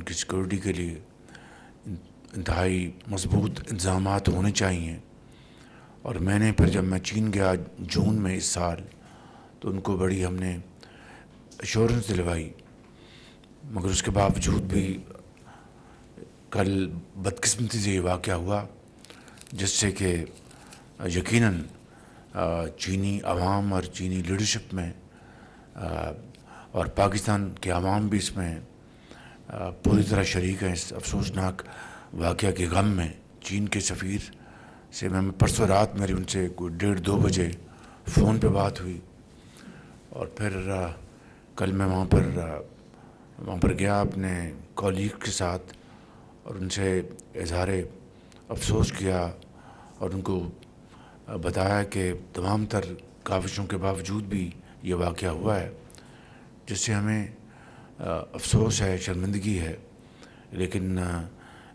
کی سیکورٹی کے لیے انتہائی مضبوط انتظامات ہونے چاہیے. اور میں نے پھر جب میں چین گیا جون میں اس سال تو ان کو بڑی ہم نے ایشورنس دلوائی، مگر اس کے باوجود بھی کل بدقسمتی سے یہ واقعہ ہوا جس سے کہ یقیناً چینی عوام اور چینی لیڈرشپ میں اور پاکستان کے عوام بھی اس میں پوری طرح شریک ہیں اس افسوسناک واقعہ کے غم میں. چین کے سفیر سے میں پرسوں رات میری ان سے کوئی 1:30-2 بجے فون پہ بات ہوئی، اور پھر کل میں وہاں پر گیا اپنے کولیگ کے ساتھ اور ان سے اظہار افسوس کیا اور ان کو بتایا کہ تمام تر کاوشوں کے باوجود بھی یہ واقعہ ہوا ہے، جس سے ہمیں افسوس ہے، شرمندگی ہے. لیکن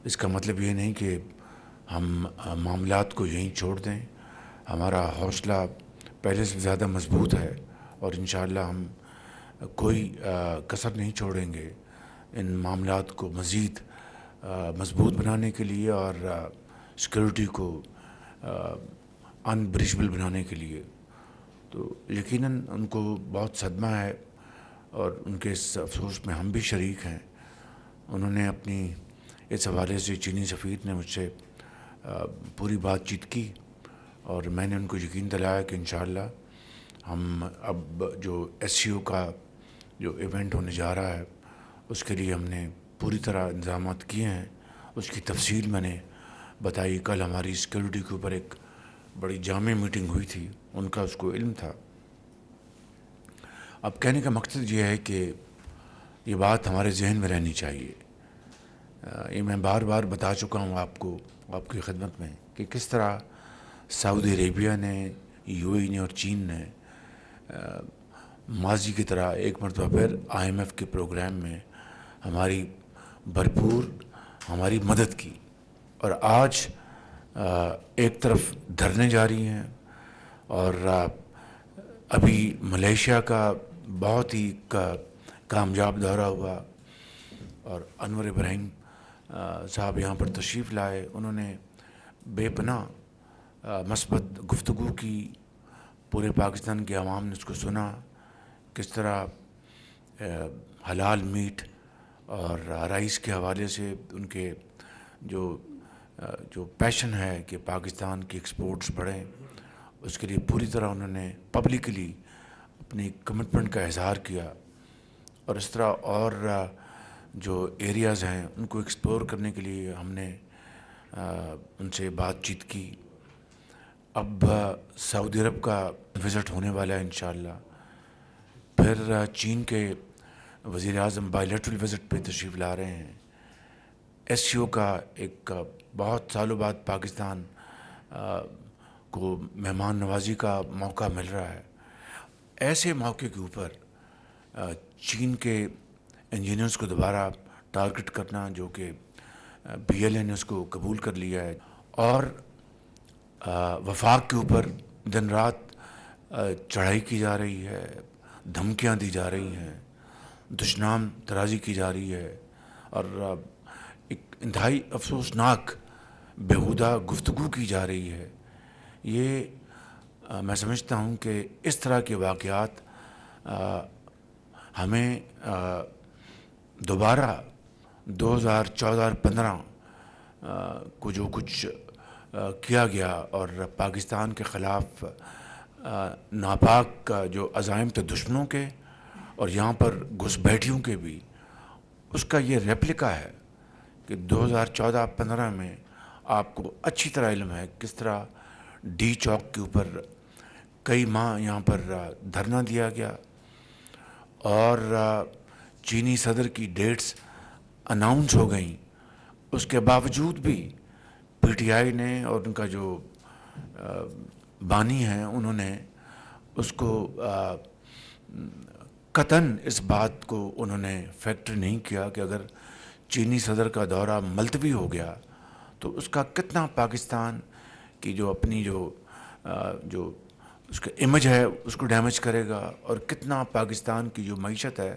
اس کا مطلب یہ نہیں کہ ہم معاملات کو یہیں چھوڑ دیں. ہمارا حوصلہ پہلے سے زیادہ مضبوط ہے اور انشاءاللہ ہم کوئی کسر نہیں چھوڑیں گے ان معاملات کو مزید مضبوط بنانے کے لیے اور سیکورٹی کو انبریچبل بنانے کے لیے. تو یقیناً ان کو بہت صدمہ ہے اور ان کے اس افسوس میں ہم بھی شریک ہیں. انہوں نے اپنی اس حوالے سے چینی سفیر نے مجھ سے پوری بات چیت کی اور میں نے ان کو یقین دلایا کہ انشاءاللہ ہم اب جو ایس سی او کا جو ایونٹ ہونے جا رہا ہے اس کے لیے ہم نے پوری طرح انتظامات کیے ہیں. اس کی تفصیل میں نے بتائی. کل ہماری سیکورٹی کے اوپر ایک بڑی جامع میٹنگ ہوئی تھی، ان کا اس کو علم تھا. اب کہنے کا مقصد یہ ہے کہ یہ بات ہمارے ذہن میں رہنی چاہیے. یہ میں بار بار بتا چکا ہوں آپ کو، آپ کی خدمت میں، کہ کس طرح سعودی عربیہ نے، یو اے ای نے اور چین نے ماضی کی طرح ایک مرتبہ پھر آئی ایم ایف کے پروگرام میں ہماری بھرپور ہماری مدد کی. اور آج ایک طرف دھرنے جاری ہیں اور ابھی ملیشیا کا بہت ہی کامیاب دورہ ہوا اور انور ابراہیم صاحب یہاں پر تشریف لائے. انہوں نے بے پناہ مثبت گفتگو کی، پورے پاکستان کے عوام نے اس کو سنا، کس طرح حلال میٹ اور رائس کے حوالے سے ان کے جو پیشن ہے کہ پاکستان کی ایکسپورٹس بڑھیں، اس کے لیے پوری طرح انہوں نے پبلکلی اپنی کمٹمنٹ کا اظہار کیا. اور اس طرح اور جو ایریاز ہیں ان کو ایکسپلور کرنے کے لیے ہم نے ان سے بات چیت کی. اب سعودی عرب کا وزٹ ہونے والا ہے انشاءاللہ. پھر چین کے وزیر اعظم بائی لیٹرل وزٹ پہ تشریف لا رہے ہیں. ایس سی او کا ایک بہت سالوں بعد پاکستان کو مہمان نوازی کا موقع مل رہا ہے. ایسے موقع کے اوپر چین کے انجینئرز کو دوبارہ ٹارگٹ کرنا، جو کہ بی ایل اے نے اس کو قبول کر لیا ہے، اور وفاق کے اوپر دن رات چڑھائی کی جا رہی ہے، دھمکیاں دی جا رہی ہیں، دشنام ترازی کی جا رہی ہے، اور ایک انتہائی افسوسناک بیہودہ گفتگو کی جا رہی ہے. یہ میں سمجھتا ہوں کہ اس طرح کے واقعات ہمیں دوبارہ 2014 اور 2015 کو جو کچھ کیا گیا اور پاکستان کے خلاف ناپاک جو عزائم تھے دشمنوں کے اور یہاں پر گھس بیٹھیوں کے بھی، اس کا یہ ریپلیکا ہے کہ 2014-15 میں آپ کو اچھی طرح علم ہے کس طرح ڈی چوک کے اوپر کئی ماہ یہاں پر دھرنا دیا گیا اور چینی صدر کی ڈیٹس اناؤنس ہو گئیں. اس کے باوجود بھی پی ٹی آئی نے اور ان کا جو بانی ہیں انہوں نے اس کو قطعاً اس بات کو انہوں نے فیکٹر نہیں کیا کہ اگر چینی صدر کا دورہ ملتوی ہو گیا تو اس کا کتنا پاکستان کی جو اپنی جو اس کا امیج ہے اس کو ڈیمیج کرے گا اور کتنا پاکستان کی جو معیشت ہے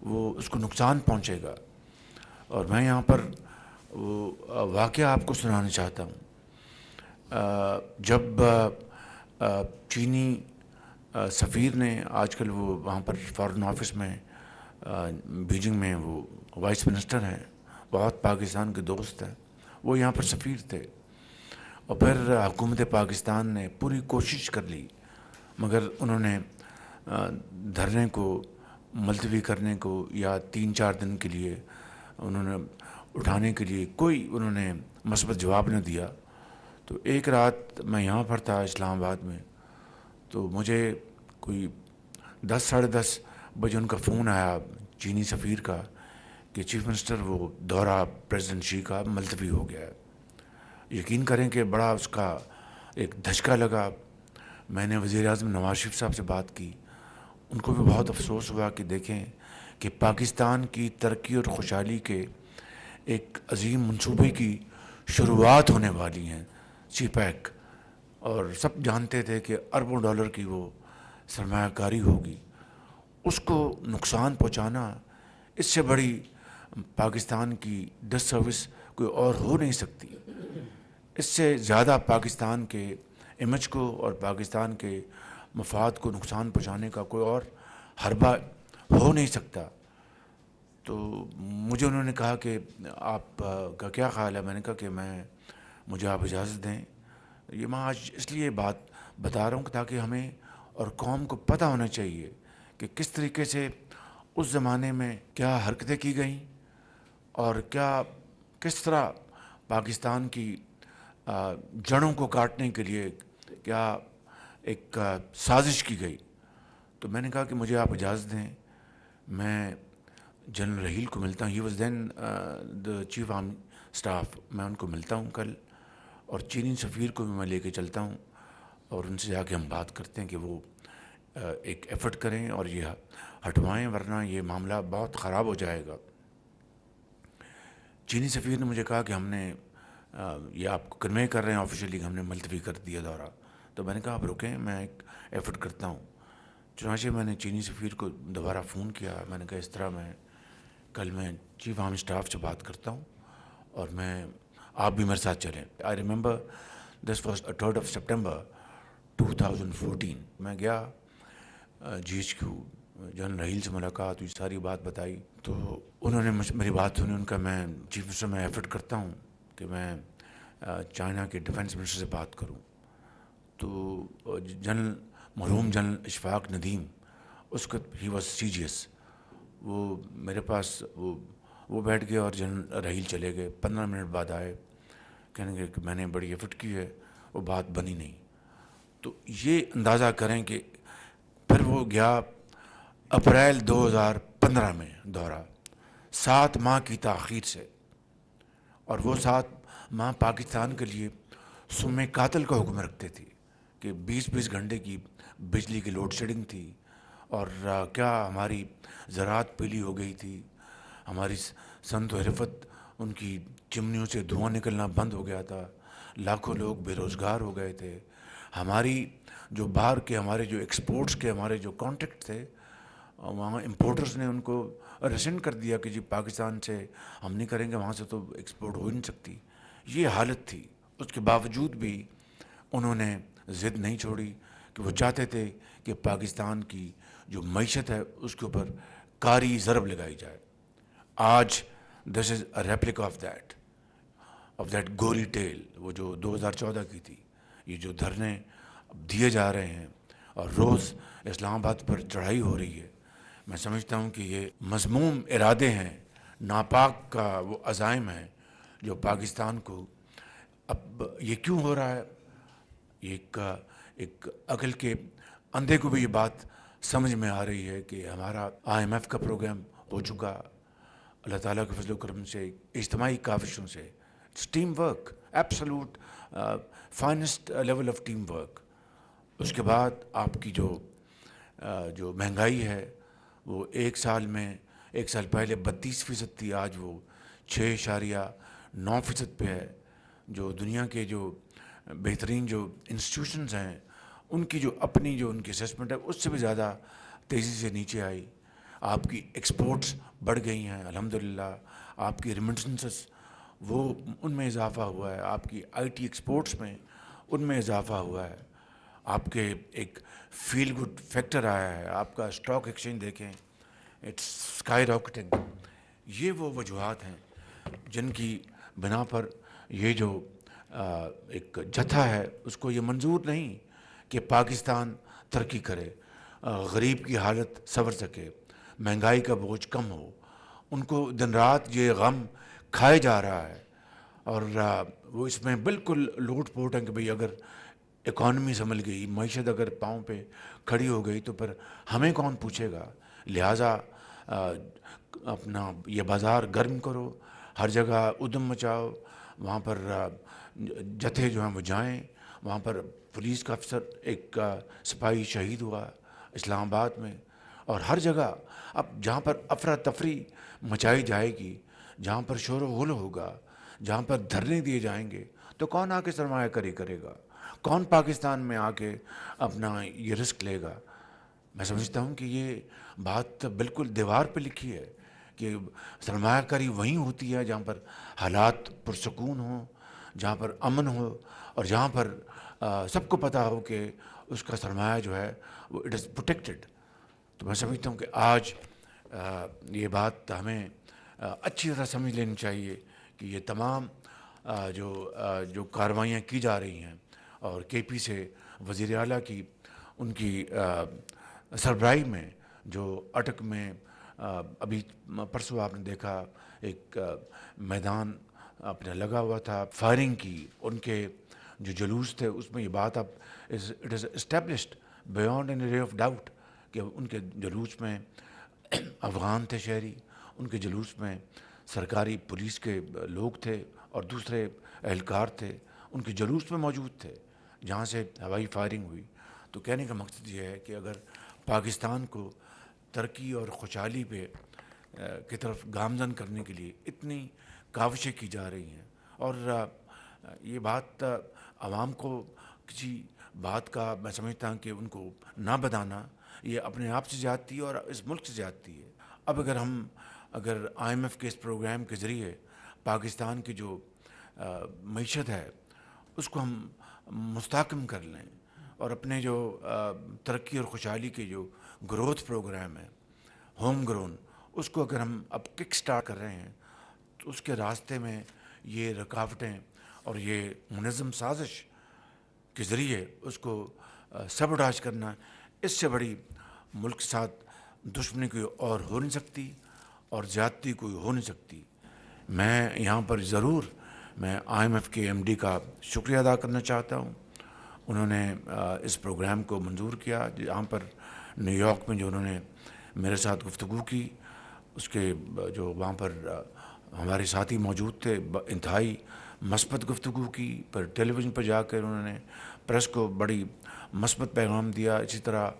وہ اس کو نقصان پہنچے گا. اور میں یہاں پر وہ واقعہ آپ کو سنانا چاہتا ہوں. جب چینی سفیر نے آج کل وہ وہاں پر فارن آفس میں بیجنگ میں وہ وائس منسٹر ہیں, بہت پاکستان کے دوست ہیں, وہ یہاں پر سفیر تھے. اور پھر حکومت پاکستان نے پوری کوشش کر لی, مگر انہوں نے دھرنے کو ملتوی کرنے کو یا 3-4 دن کے لیے انہوں نے اٹھانے کے لیے کوئی انہوں نے مثبت جواب نہ دیا. تو ایک رات میں یہاں پر تھا اسلام آباد میں, تو مجھے کوئی 10-10:30 بجے ان کا فون آیا چینی سفیر کا کہ چیف منسٹر وہ دورہ پریزیڈنٹ شی کا ملتوی ہو گیا ہے. یقین کریں کہ بڑا اس کا ایک دھچکا لگا. میں نے وزیر اعظم نواز شریف صاحب سے بات کی, ان کو بھی بہت افسوس ہوا کہ دیکھیں کہ پاکستان کی ترقی اور خوشحالی کے ایک عظیم منصوبے کی شروعات ہونے والی ہیں, سی پیک, اور سب جانتے تھے کہ اربوں ڈالر کی وہ سرمایہ کاری ہوگی. اس کو نقصان پہنچانا, اس سے بڑی پاکستان کی ڈس سروس کوئی اور ہو نہیں سکتی. اس سے زیادہ پاکستان کے امیج کو اور پاکستان کے مفاد کو نقصان پہنچانے کا کوئی اور حربہ ہو نہیں سکتا. تو مجھے انہوں نے کہا کہ آپ کا کیا خیال ہے؟ میں نے کہا کہ مجھے آپ اجازت دیں. یہ میں آج اس لیے بات بتا رہا ہوں کہ تاکہ ہمیں اور قوم کو پتہ ہونا چاہیے کہ کس طریقے سے اس زمانے میں کیا حرکتیں کی گئیں اور کس طرح پاکستان کی جڑوں کو کاٹنے کے لیے کیا ایک سازش کی گئی. تو میں نے کہا کہ مجھے آپ اجازت دیں, میں جنرل رحیل کو ملتا ہوں. He was then the chief army staff. میں ان کو ملتا ہوں کل, اور چینی سفیر کو بھی میں لے کے چلتا ہوں, اور ان سے جا کے ہم بات کرتے ہیں کہ وہ ایک ایفرٹ کریں اور یہ ہٹوائیں, ورنہ یہ معاملہ بہت خراب ہو جائے گا. چینی سفیر نے مجھے کہا کہ ہم نے یہ آپ کو کنوے کر رہے ہیں آفیشیلی کہ ہم نے ملتوی کر دیا دورہ. تو میں نے کہا آپ رکیں, میں ایک ایفرٹ کرتا ہوں. چنانچہ میں نے چینی سفیر کو دوبارہ فون کیا. میں نے کہا اس طرح کل میں چیف آرمی اسٹاف سے بات کرتا ہوں, اور آپ بھی میرے ساتھ چلیں. I remember this was 3rd September 2014. میں گیا GHQ, جنرل رحیل سے ملاقات ہوئی, ساری بات بتائی. تو انہوں نے میری بات سنی. ان کا میں چیف منسٹر میں ایفرٹ کرتا ہوں کہ میں چائنا کے ڈیفنس منسٹر سے بات کروں. تو مرحوم جنرل اشفاق ندیم, اس کو ہی واز CGS, وہ میرے پاس وہ بیٹھ گئے اور جنرل رحیل چلے گئے. 15 منٹ بعد آئے, کہنے گے کہ میں نے بڑی ایفرٹ کی ہے, وہ بات بنی نہیں. تو یہ اندازہ کریں کہ پھر وہ گیا اپریل 2015 میں دورہ, 7 ماہ کی تاخیر سے. اور وہ 7 ماہ پاکستان کے لیے سم قاتل کا حکم رکھتے تھے کہ 20 گھنٹے کی بجلی کی لوڈ شیڈنگ تھی, اور کیا ہماری زراعت پیلی ہو گئی تھی, ہماری صنعت و حرفت ان کی چمنیوں سے دھواں نکلنا بند ہو گیا تھا, لاکھوں لوگ بے روزگار ہو گئے تھے. ہماری جو باہر کے ہمارے جو ایکسپورٹس کے ہمارے جو کانٹیکٹ تھے, وہاں امپورٹرز نے ان کو ریسنڈ کر دیا کہ جی پاکستان سے ہم نہیں کریں گے, وہاں سے تو ایکسپورٹ ہو ہی نہیں سکتی. یہ حالت تھی. اس کے باوجود بھی انہوں نے ضد نہیں چھوڑی کہ وہ چاہتے تھے کہ پاکستان کی جو معیشت ہے اس کے اوپر کاری ضرب لگائی جائے. آج this is a replica of that gory tale, وہ جو 2014 کی تھی. یہ جو دھرنے دیے جا رہے ہیں اور روز اسلام آباد پر چڑھائی ہو رہی ہے, میں سمجھتا ہوں کہ یہ مذموم ارادے ہیں, ناپاک کا وہ عزائم ہیں جو پاکستان کو اب یہ کیوں ہو رہا ہے. ایک عقل کے اندھے کو بھی یہ بات سمجھ میں آ رہی ہے کہ ہمارا IMF کا پروگرام ہو چکا, اللہ تعالیٰ کے فضل و کرم سے, اجتماعی کاوشوں سے. It's teamwork, absolute finest level of teamwork. اس کے بعد آپ کی جو مہنگائی ہے وہ ایک سال پہلے 32% تھی, آج وہ 6.9% پہ ہے. جو دنیا کے جو بہترین جو انسٹیٹیوشنز ہیں ان کی جو اپنی جو ان کی اسسمنٹ ہے اس سے بھی زیادہ تیزی سے نیچے آئی. آپ کی ایکسپورٹس بڑھ گئی ہیں الحمدللہ. آپ کی ریمیٹنسز وہ ان میں اضافہ ہوا ہے، آپ کی آئی ٹی ایکسپورٹس میں ان میں اضافہ ہوا ہے، آپ کے ایک فیل گڈ فیکٹر آیا ہے، آپ کا اسٹاک ایکسچینج دیکھیں اٹس اسکائی راکٹنگ۔ یہ وہ وجوہات ہیں جن کی بنا پر یہ جو ایک جتھا ہے اس کو یہ منظور نہیں کہ پاکستان ترقی کرے، غریب کی حالت سنور سکے، مہنگائی کا بوجھ کم ہو۔ ان کو دن رات یہ غم کھائے جا رہا ہے، اور وہ اس میں بالکل لوٹ پوٹ ہیں کہ بھئی اگر اکانومی سنبھل گئی، معیشت اگر پاؤں پہ کھڑی ہو گئی تو پھر ہمیں کون پوچھے گا، لہٰذا اپنا یہ بازار گرم کرو، ہر جگہ ادھم مچاؤ، وہاں پر جتھے جو ہیں وہ جائیں، وہاں پر پولیس کا افسر ایک سپاہی شہید ہوا اسلام آباد میں، اور ہر جگہ اب جہاں پر افراتفری مچائی جائے گی، جہاں پر شور و غل ہوگا، جہاں پر دھرنے دیے جائیں گے، تو کون آ کے سرمایہ کاری کرے گا؟ کون پاکستان میں آ کے اپنا یہ رسک لے گا؟ میں سمجھتا ہوں کہ یہ بات بالکل دیوار پہ لکھی ہے کہ سرمایہ کاری وہیں ہوتی ہے جہاں پر حالات پرسکون ہوں، جہاں پر امن ہو، اور جہاں پر سب کو پتہ ہو کہ اس کا سرمایہ جو ہے وہ اٹ از پروٹیکٹڈ۔ تو میں سمجھتا ہوں کہ آج یہ بات ہمیں اچھی طرح سمجھ لینی چاہیے کہ یہ تمام جو کارروائیاں کی جا رہی ہیں، اور کے پی سے وزیر اعلیٰ کی ان کی سربراہی میں جو اٹک میں ابھی پرسوں آپ نے دیکھا ایک میدان اپنے لگا ہوا تھا، فائرنگ کی، ان کے جو جلوس تھے اس میں یہ بات اب it is established beyond an array of doubt کہ ان کے جلوس میں افغان تھے شہری، ان کے جلوس میں سرکاری پولیس کے لوگ تھے اور دوسرے اہلکار تھے، ان کے جلوس میں موجود تھے جہاں سے ہوائی فائرنگ ہوئی۔ تو کہنے کا مقصد یہ ہے کہ اگر پاکستان کو ترقی اور خوشحالی پہ کی طرف گامزن کرنے کے لیے اتنی کاوشیں کی جا رہی ہیں، اور یہ بات عوام کو کسی بات کا میں سمجھتا ہوں کہ ان کو نہ بتانا یہ اپنے آپ سے زیادتی ہے اور اس ملک سے زیادتی ہے۔ اب اگر آئی ایم ایف کے اس پروگرام کے ذریعے پاکستان کی جو معیشت ہے اس کو ہم مستحکم کر لیں، اور اپنے جو ترقی اور خوشحالی کے جو گروتھ پروگرام ہے ہوم گرون، اس کو اگر ہم اب کک سٹارٹ کر رہے ہیں تو اس کے راستے میں یہ رکاوٹیں اور یہ منظم سازش کے ذریعے اس کو سبوٹاج کرنا، اس سے بڑی ملک کے ساتھ دشمنی کوئی اور ہو نہیں سکتی اور زیادتی کوئی ہو نہیں سکتی۔ میں یہاں پر ضرور میں آئی ایم ایف کے ایم ڈی کا شکریہ ادا کرنا چاہتا ہوں، انہوں نے اس پروگرام کو منظور کیا، جہاں پر نیو یارک میں جو انہوں نے میرے ساتھ گفتگو کی، اس کے جو وہاں پر ہمارے ساتھی موجود تھے انتہائی مثبت گفتگو کی، پر ٹیلی ویژن پر جا کر انہوں نے پریس کو بڑی مثبت پیغام دیا۔ اسی طرح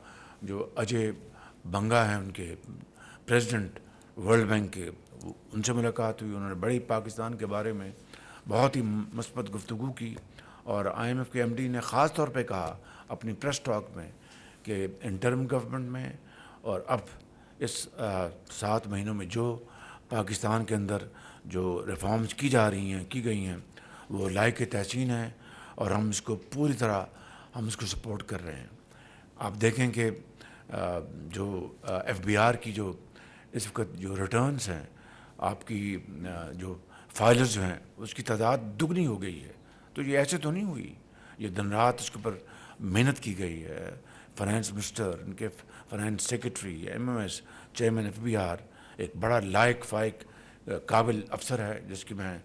جو اجے بنگا ہیں ان کے پریزیڈنٹ ورلڈ بینک کے، ان سے ملاقات ہوئی، انہوں نے بڑی پاکستان کے بارے میں بہت ہی مثبت گفتگو کی، اور آئی ایم ایف کے ایم ڈی نے خاص طور پہ کہا اپنی پریس ٹاک میں کہ انٹرم گورنمنٹ میں اور اب اس 7 مہینوں میں جو پاکستان کے اندر جو ریفارمز کی جا رہی ہیں، کی گئی ہیں، وہ لائق تحسین ہیں، اور ہم اس کو پوری طرح ہم اس کو سپورٹ کر رہے ہیں۔ آپ دیکھیں کہ جو ایف بی آر کی جو اس وقت جو ریٹرنز ہیں، آپ کی جو فائلرز جو ہیں اس کی تعداد دگنی ہو گئی ہے۔ تو یہ ایسے تو نہیں ہوئی، یہ دن رات اس کے اوپر محنت کی گئی ہے۔ فائنانس منسٹر، ان کے finance secretary, M M S chairman F B R ایک بڑا لائق فائق قابل افسر ہے جس کی میں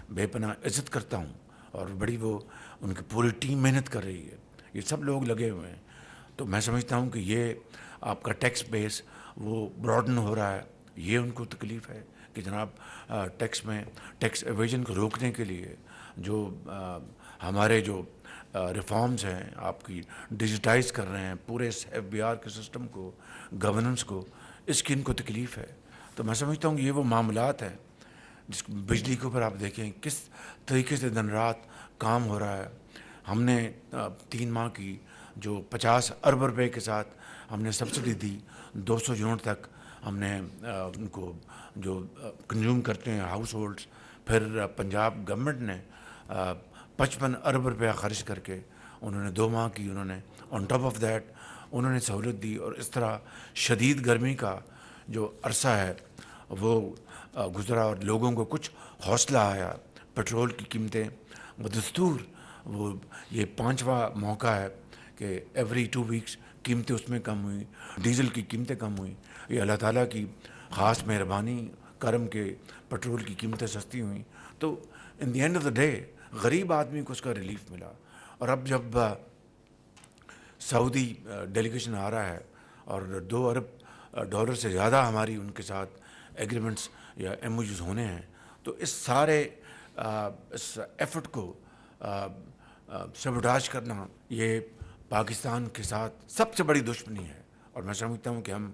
بے پناہ عزت کرتا ہوں، اور بڑی وہ ان کی پوری ٹیم محنت کر رہی ہے، یہ سب لوگ لگے ہوئے ہیں۔ تو میں سمجھتا ہوں کہ یہ آپ کا ٹیکس بیس وہ براڈن ہو رہا ہے، یہ ان کو تکلیف ہے کہ جناب ٹیکس میں ٹیکس ایویژن کو روکنے کے لیے جو ہمارے جو ریفارمز ہیں آپ کی ڈیجیٹائز کر رہے ہیں پورے ایف بی آر کے سسٹم کو، گورننس کو، اس کی ان کو تکلیف ہے۔ تو میں سمجھتا ہوں کہ یہ وہ معاملات ہیں جس بجلی کے اوپر آپ دیکھیں کس طریقے سے دن رات کام ہو رہا ہے۔ ہم نے 3 ماہ کی جو 50 ارب روپے کے ساتھ ہم نے سبسڈی دی 200 یونٹ تک ہم نے ان کو جو کنزیوم کرتے ہیں ہاؤس ہولڈس، پھر پنجاب گورنمنٹ نے 55 ارب روپیہ خرچ کر کے انہوں نے 2 ماہ کی انہوں نے آن ٹاپ آف دیٹ انہوں نے سہولت دی، اور اس طرح شدید گرمی کا جو عرصہ ہے وہ گزرا اور لوگوں کو کچھ حوصلہ آیا. پٹرول کی قیمتیں بدستور وہ یہ 5واں موقع ہے کہ ایوری 2 ویکس قیمتیں اس میں کم ہوئیں، ڈیزل کی قیمتیں کم ہوئیں. یہ اللہ تعالیٰ کی خاص مہربانی کرم کے پٹرول کی قیمتیں سستی ہوئیں. تو in the end of the day غریب آدمی کو اس کا ریلیف ملا. اور اب جب سعودی ڈیلیگیشن آ رہا ہے اور $2 ارب سے زیادہ ہماری ان کے ساتھ ایگریمنٹس یا ایم او یوز ہونے ہیں، تو اس سارے اس ایفرٹ کو سبوٹاج کرنا یہ پاکستان کے ساتھ سب سے بڑی دشمنی ہے. اور میں سمجھتا ہوں کہ ہم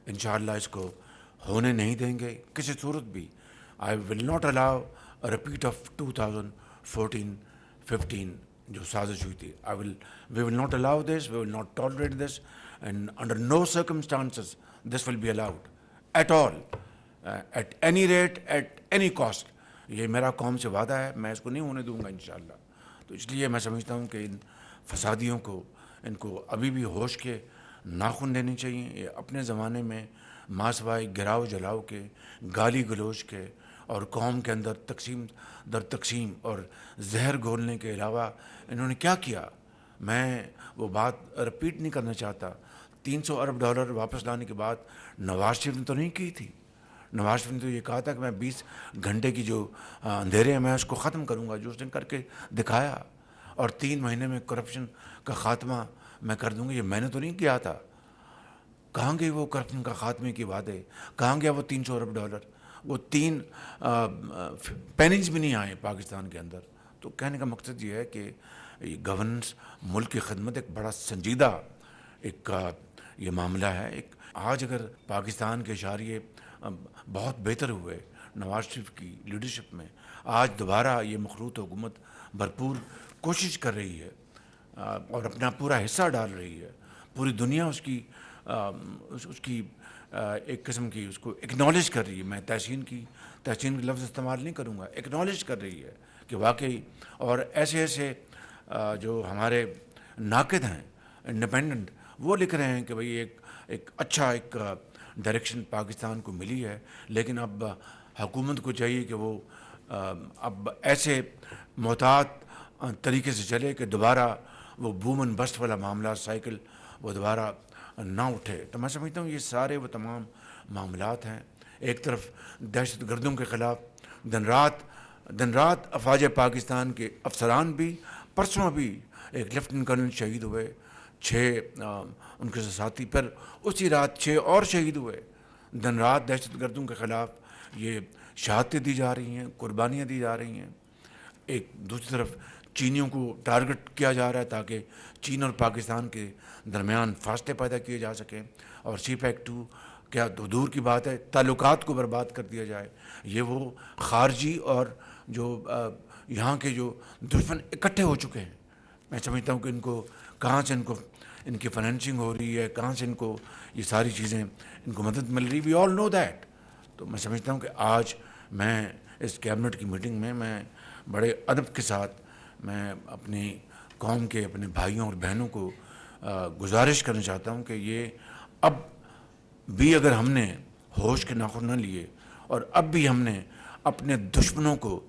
انشاءاللہ اس کو ہونے نہیں دیں گے کسی صورت بھی. I will not allow repeat of 2014-15 جو سازش ہوئی تھی. We will not allow this, we will not tolerate this, and under no circumstances this will be allowed at all, at any rate, at any cost. یہ میرا قوم سے وعدہ ہے، میں اس کو نہیں ہونے دوں گا انشاءاللہ. تو اس لیے میں سمجھتا ہوں کہ ان فسادیوں کو ان کو ابھی بھی ہوش کے ناخن دینے چاہیے. یہ اپنے زمانے میں ماسوائے گراؤ جلاؤ کے، گالی گلوچ کے اور قوم کے اندر تقسیم در تقسیم اور زہر گھولنے کے علاوہ انہوں نے کیا کیا. میں وہ بات رپیٹ نہیں کرنا چاہتا. $300 ارب واپس لانے کے بعد نواز شریف نے تو نہیں کی تھی. نواز شریف نے تو یہ کہا تھا کہ میں 20 گھنٹے کی جو اندھیرے ہیں میں اس کو ختم کروں گا، جو اس نے کر کے دکھایا. اور 3 مہینے میں کرپشن کا خاتمہ میں کر دوں گا. یہ میں نے تو نہیں کیا تھا. کہاں گئے وہ کرپشن کا خاتمے کی وعدے؟ کہاں گیا وہ $300 ارب؟ وہ 3 پینیز بھی نہیں آئے پاکستان کے اندر. تو کہنے کا مقصد یہ ہے کہ گورننس، ملک کی خدمت ایک بڑا سنجیدہ ایک یہ معاملہ ہے. ایک آج اگر پاکستان کے اشاریے بہت بہتر ہوئے نواز شریف کی لیڈرشپ میں، آج دوبارہ یہ مخلوط حکومت بھرپور کوشش کر رہی ہے اور اپنا پورا حصہ ڈال رہی ہے. پوری دنیا اس کی ایک قسم کی اس کو اکنالج کر رہی ہے. میں تحسین کی لفظ استعمال نہیں کروں گا، اکنالج کر رہی ہے کہ واقعی. اور ایسے جو ہمارے ناقد ہیں انڈیپینڈنٹ، وہ لکھ رہے ہیں کہ بھئی ایک اچھا ایک ڈائریکشن پاکستان کو ملی ہے. لیکن اب حکومت کو چاہیے کہ وہ اب ایسے محتاط طریقے سے چلے کہ دوبارہ وہ بوم اینڈ بسٹ والا معاملہ سائیکل وہ دوبارہ نہ اٹھے. تو میں سمجھتا ہوں یہ سارے وہ تمام معاملات ہیں. ایک طرف دہشت گردوں کے خلاف دن رات افواج پاکستان کے افسران بھی، پرسوں بھی ایک لیفٹنٹ کرنل شہید ہوئے، 6 ان کے ساتھی، پھر اسی رات 6 اور شہید ہوئے. دن رات دہشت گردوں کے خلاف یہ شہادتیں دی جا رہی ہیں، قربانیاں دی جا رہی ہیں. ایک دوسری طرف چینیوں کو ٹارگٹ کیا جا رہا ہے تاکہ چین اور پاکستان کے درمیان فاصلے پیدا کیے جا سکیں، اور سی پیک 2 کیا دور کی بات ہے تعلقات کو برباد کر دیا جائے. یہ وہ خارجی اور جو یہاں کے جو دشمن اکٹھے ہو چکے ہیں. میں سمجھتا ہوں کہ ان کو کہاں سے ان کی فائنینسنگ ہو رہی ہے، کہاں سے ان کو یہ ساری چیزیں ان کو مدد مل رہی. وی آل نو دیٹ. تو میں سمجھتا ہوں کہ آج میں اس کیبنٹ کی میٹنگ میں بڑے ادب کے ساتھ میں اپنی قوم کے اپنے بھائیوں اور بہنوں کو گزارش کرنا چاہتا ہوں کہ یہ اب بھی اگر ہم نے ہوش کے ناخن نہ لیے اور اب بھی ہم نے اپنے دشمنوں کو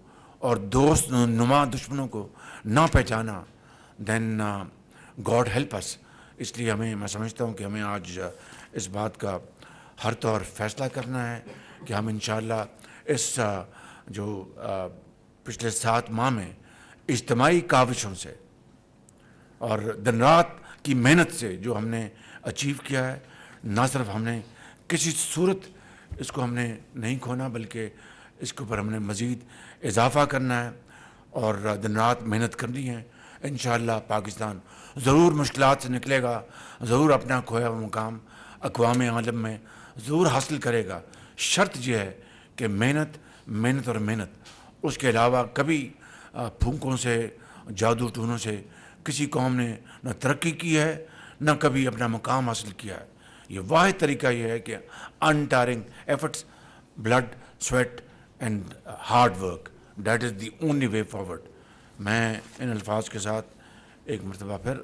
اور دوست نما دشمنوں کو نہ پہچانا، دین گاڈ ہیلپ اس. اس لیے میں سمجھتا ہوں کہ ہمیں آج اس بات کا ہر طور فیصلہ کرنا ہے کہ ہم انشاءاللہ اس جو پچھلے 7 ماہ میں اجتماعی کاوشوں سے اور دن رات کی محنت سے جو ہم نے اچیو کیا ہے، نہ صرف ہم نے کسی صورت اس کو ہم نے نہیں کھونا بلکہ اس کے اوپر ہم نے مزید اضافہ کرنا ہے اور دن رات محنت کرنی ہے. انشاءاللہ پاکستان ضرور مشکلات سے نکلے گا، ضرور اپنا کھویا ہوا مقام اقوام عالم میں ضرور حاصل کرے گا. شرط یہ ہے کہ محنت اور محنت. اس کے علاوہ کبھی پھونکوں سے، جادو ٹونوں سے کسی قوم نے نہ ترقی کی ہے نہ کبھی اپنا مقام حاصل کیا ہے. یہ واحد طریقہ یہ ہے کہ untiring efforts, blood, sweat and hard work, that is the only way forward. میں ان الفاظ کے ساتھ ایک مرتبہ پھر